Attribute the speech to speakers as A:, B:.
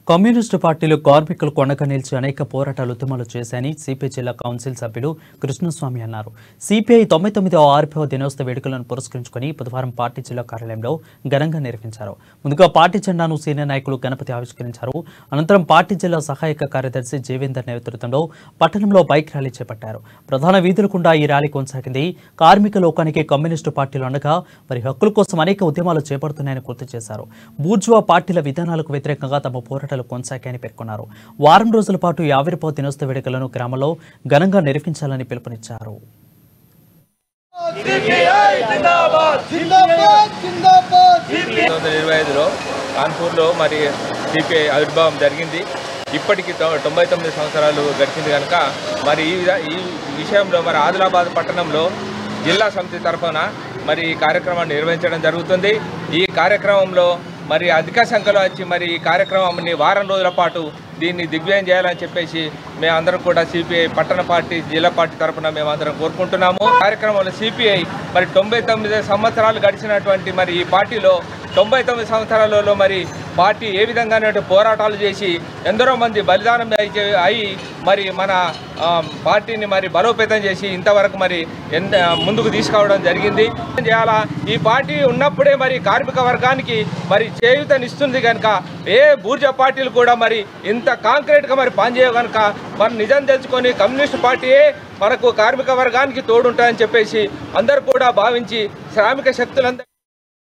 A: Communist పార్టీలు కార్మికులు కొండగా నిలిచి అనేక పోరాటాలు ఉద్యమాలు చేశాయని సిపిఐ జిల్లా కౌన్సిల్ సభ్యులు కృష్ణస్వామి అన్నారు. సిపిఐ 99వ ఆర్పిఓ దినోత్సవ వేడుకలను పురస్కరించుకుని బుధవారం పార్టీ జిల్లా కార్యాలయంలో ఘనంగా నిర్వహించారు. ముందుగా పార్టీ జెండాను సీనియర్ నాయకులు గణపతి ఆవిష్కరించారు. అనంతరం పార్టీ జిల్లా సహాయక కార్యదర్శి జీవేందర్ నేతృత్వంలో పట్టణంలో బైక్ ర్యాలీ చేపట్టారు. ప్రధాన వీధుల గుండా ఈ ర్యాలీ కొనసాగింది. కార్మిక లోకానికి కమ్యూనిస్టు పార్టీలు అనగా వారి హక్కుల కోసం అనేక ఉద్యమాలు చేపడుతున్నాయని గుర్తు చేశారు. బూర్జువా పార్టీల విధానాలకు వ్యతిరేకంగా తమ పోరాటాలు కొనసాగాయని పేర్కొన్నారు. వారం రోజుల పాటు 50వ దినోత్సవ వేడుకలను గ్రామంలో ఘనంగా నిర్వహించాలని పిలుపునిచ్చారు.
B: కాన్పూర్లో మరి సిపిఐ ఆవిర్భావం జరిగింది. ఇప్పటికి 99 సంవత్సరాలు గడిచింది కనుక మరి ఈ విషయంలో మరి ఆదిలాబాద్ పట్టణంలో జిల్లా సమితి తరఫున మరి ఈ కార్యక్రమాన్ని నిర్వహించడం జరుగుతుంది. ఈ కార్యక్రమంలో మరి అధిక సంఖ్యలో వచ్చి మరి ఈ కార్యక్రమాన్ని వారం రోజుల పాటు దీన్ని దిగ్విజయం చేయాలని చెప్పేసి మేమందరం కూడా సిపిఐ పట్టణ పార్టీ జిల్లా పార్టీ తరఫున మేమందరం కోరుకుంటున్నాము. కార్యక్రమంలో సిపిఐ మరి 99 సంవత్సరాలు గడిచినటువంటి మరి ఈ పార్టీలో 99 సంవత్సరాలలో మరి పార్టీ ఏ విధంగా పోరాటాలు చేసి ఎందరో మంది బలిదానం అయి మరి మన పార్టీని మరి బలోపేతం చేసి ఇంతవరకు మరి ముందుకు తీసుకురావడం జరిగింది. చేయాలా ఈ పార్టీ ఉన్నప్పుడే మరి కార్మిక వర్గానికి మరి చేయూతనిస్తుంది కనుక ఏ బూర్జా పార్టీలు కూడా మరి ఇంత కాంక్రీట్గా మరి పనిచేయ కనుక మరి నిజం తెలుసుకొని కమ్యూనిస్ట్ పార్టీయే మనకు కార్మిక వర్గానికి తోడుంటాయని చెప్పేసి అందరూ కూడా భావించి శ్రామిక శక్తులందరూ